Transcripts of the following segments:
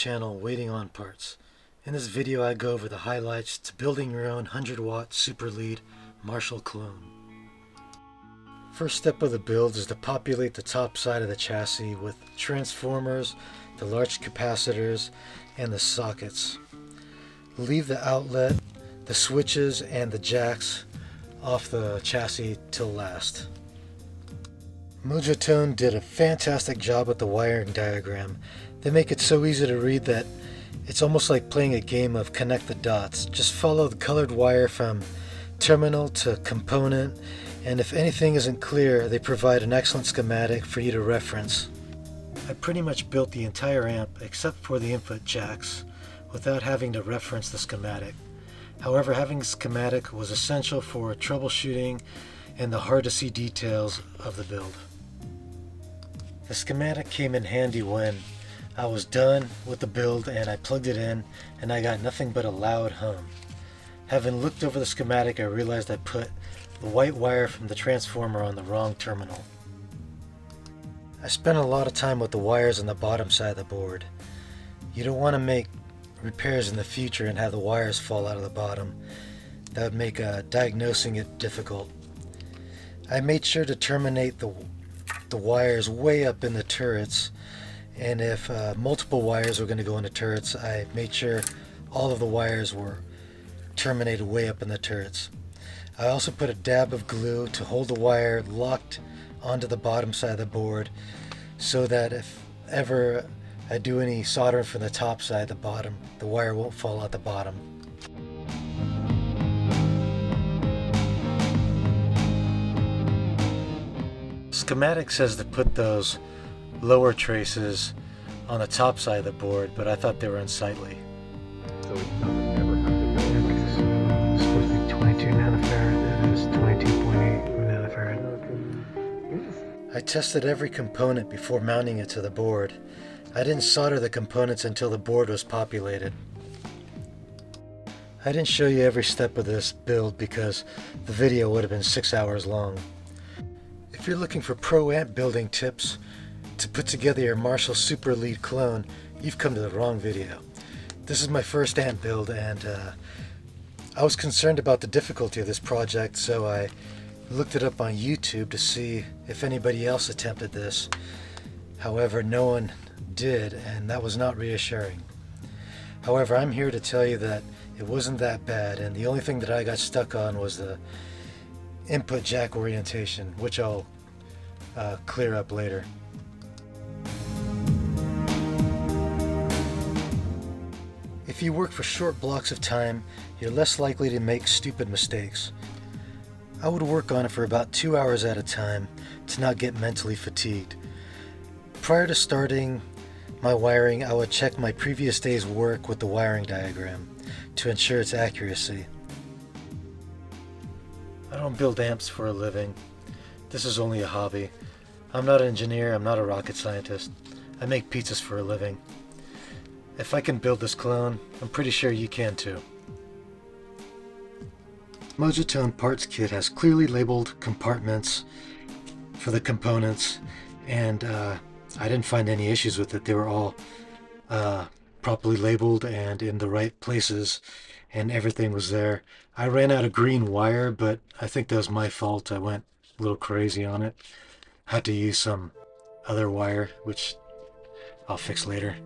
channel Waiting on Parts. In this video I go over the highlights to building your own 100-watt super lead Marshall clone. First step of the build is to populate the top side of the chassis with transformers, the large capacitors, and the sockets. Leave the outlet, the switches, and the jacks off the chassis till last. Mojotone did a fantastic job with the wiring diagram. They make it so easy to read that it's almost like playing a game of connect the dots. Just follow the colored wire from terminal to component, and if anything isn't clear, they provide an excellent schematic for you to reference. I pretty much built the entire amp except for the input jacks without having to reference the schematic. However, having a schematic was essential for troubleshooting and the hard to see details of the build. The schematic came in handy when I was done with the build and I plugged it in and I got nothing but a loud hum. Having looked over the schematic, I realized I put the white wire from the transformer on the wrong terminal. I spent a lot of time with the wires on the bottom side of the board. You don't want to make repairs in the future and have the wires fall out of the bottom. That would make diagnosing it difficult. I made sure to terminate the wires way up in the turrets, and if multiple wires were going to go into turrets, I made sure all of the wires were terminated way up in the turrets. I also put a dab of glue to hold the wire locked onto the bottom side of the board so that if ever I do any soldering from the top side, the wire won't fall out the bottom. Schematic says to put those lower traces on the top side of the board, but I thought they were unsightly. So it doesn't ever have to go in like this. It's supposed to be 22 nanofarad, it is 22.8 nanofarad. I tested every component before mounting it to the board. I didn't solder the components until the board was populated. I didn't show you every step of this build because the video would have been 6 hours long. If you're looking for pro amp building tips to put together your Marshall Super Lead clone, you've come to the wrong video. This is my first amp build, and I was concerned about the difficulty of this project, so I looked it up on YouTube to see if anybody else attempted this. However, no one did, and that was not reassuring. However, I'm here to tell you that it wasn't that bad, and the only thing that I got stuck on was the input jack orientation, which I'll clear up later. If you work for short blocks of time, you're less likely to make stupid mistakes. I would work on it for about 2 hours at a time to not get mentally fatigued. Prior to starting my wiring, I would check my previous day's work with the wiring diagram to ensure its accuracy. I don't build amps for a living. This is only a hobby. I'm not an engineer, I'm not a rocket scientist. I make pizzas for a living. If I can build this clone, I'm pretty sure you can too. Mojotone parts kit has clearly labeled compartments for the components, and I didn't find any issues with it. They were all properly labeled and in the right places, and everything was there. I ran out of green wire, but I think that was my fault. I went a little crazy on it. Had to use some other wire, which I'll fix later.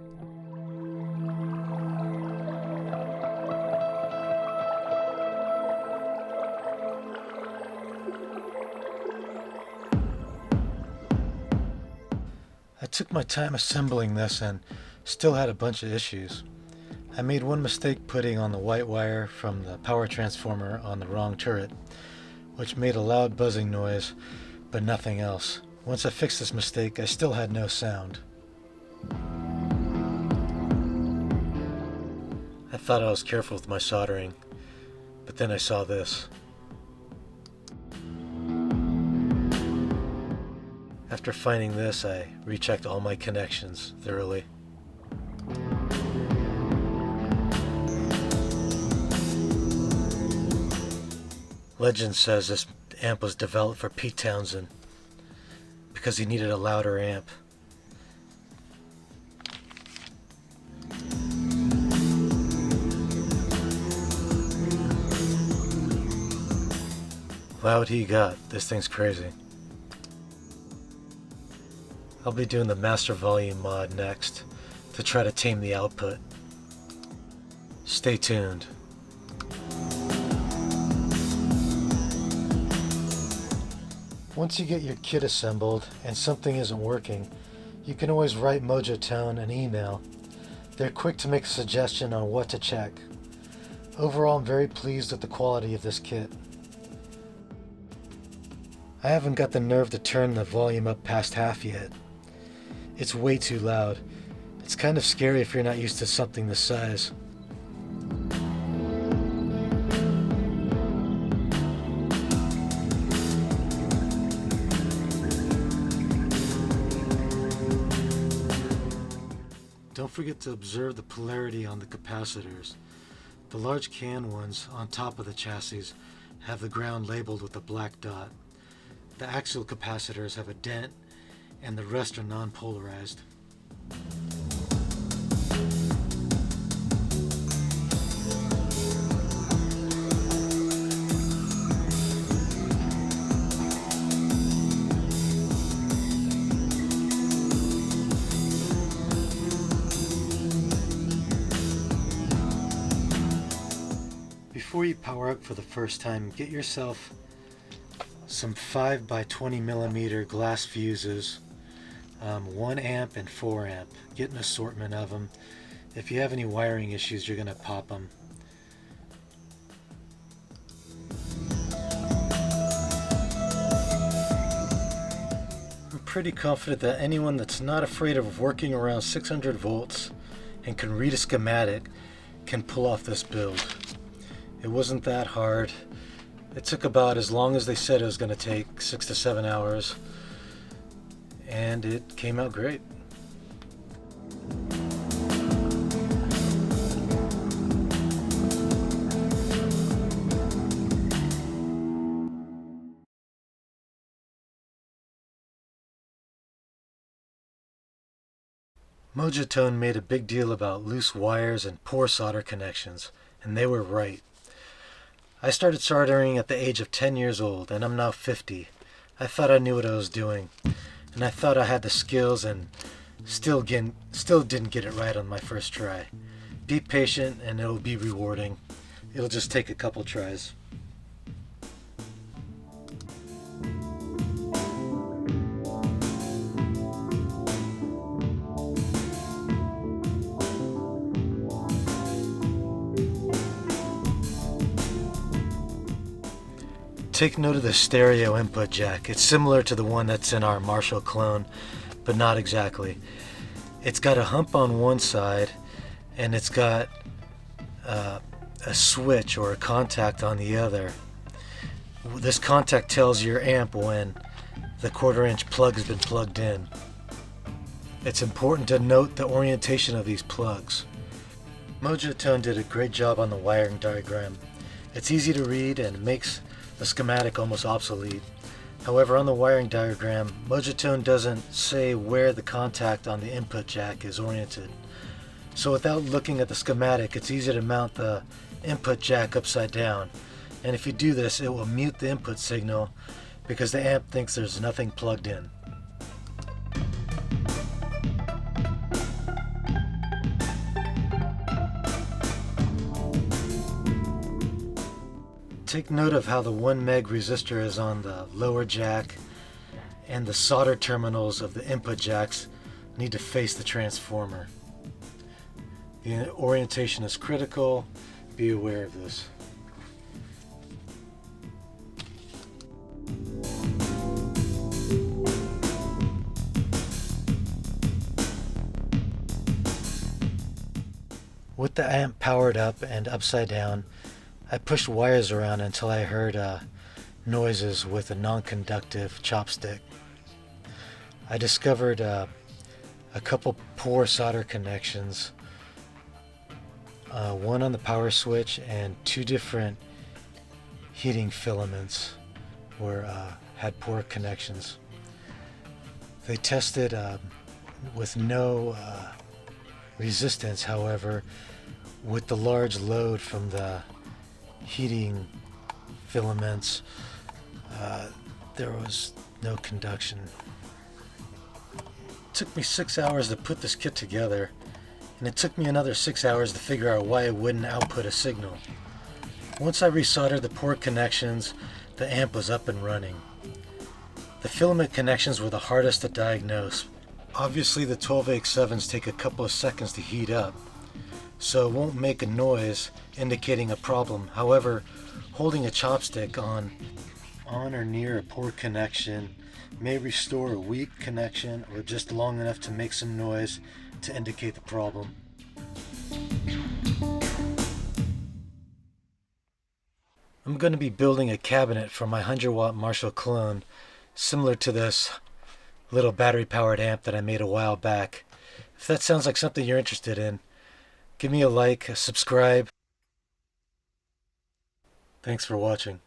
I took my time assembling this and still had a bunch of issues. I made one mistake putting on the white wire from the power transformer on the wrong turret, which made a loud buzzing noise, but nothing else. Once I fixed this mistake, I still had no sound. I thought I was careful with my soldering, but then I saw this. After finding this, I rechecked all my connections thoroughly. Legend says this amp was developed for Pete Townsend because he needed a louder amp. loud he got. This thing's crazy. I'll be doing the master volume mod next to try to tame the output. Stay tuned. Once you get your kit assembled and something isn't working, you can always write Mojotone an email. They're quick to make a suggestion on what to check. Overall, I'm very pleased with the quality of this kit. I haven't got the nerve to turn the volume up past half yet. It's way too loud. It's kind of scary if you're not used to something this size. Don't forget to observe the polarity on the capacitors. The large can ones on top of the chassis have the ground labeled with a black dot. The axial capacitors have a dent, and the rest are non-polarized. Before you power up for the first time, get yourself some 5 by 20 millimeter glass fuses, 1 amp and 4 amp. Get an assortment of them. If you have any wiring issues, you're going to pop them. I'm pretty confident that anyone that's not afraid of working around 600 volts and can read a schematic can pull off this build. It wasn't that hard. It took about as long as they said it was going to take, 6 to 7 hours, and it came out great. Mojotone made a big deal about loose wires and poor solder connections, and they were right. I started soldering at the age of 10 years old, and I'm now 50. I thought I knew what I was doing, and I thought I had the skills, and still didn't get it right on my first try. Be patient, and it'll be rewarding. It'll just take a couple tries. Take note of the stereo input jack. It's similar to the one that's in our Marshall clone, but not exactly. It's got a hump on one side, and it's got a switch or a contact on the other. This contact tells your amp when the 1/4 inch plug has been plugged in. It's important to note the orientation of these plugs. Mojotone did a great job on the wiring diagram. It's easy to read and makes the schematic almost obsolete. However, on the wiring diagram, Mojotone doesn't say where the contact on the input jack is oriented. So without looking at the schematic, it's easy to mount the input jack upside down. And if you do this, it will mute the input signal because the amp thinks there's nothing plugged in. Take note of how the 1 meg resistor is on the lower jack, and the solder terminals of the input jacks need to face the transformer. The orientation is critical. Be aware of this. With the amp powered up and upside down, I pushed wires around until I heard noises with a non-conductive chopstick. I discovered a couple poor solder connections, one on the power switch and 2 different heating filaments had poor connections. They tested with no resistance, however, with the large load from the heating filaments, There was no conduction. It took me 6 hours to put this kit together, and it took me another 6 hours to figure out why it wouldn't output a signal. Once I resoldered the port connections, the amp was up and running. The filament connections were the hardest to diagnose. Obviously the 12AX7s take a couple of seconds to heat up, so it won't make a noise indicating a problem. However, holding a chopstick on or near a poor connection may restore a weak connection or just long enough to make some noise to indicate the problem. I'm going to be building a cabinet for my 100-watt Marshall clone, similar to this little battery-powered amp that I made a while back. If that sounds like something you're interested in, give me a like, a subscribe. Thanks for watching.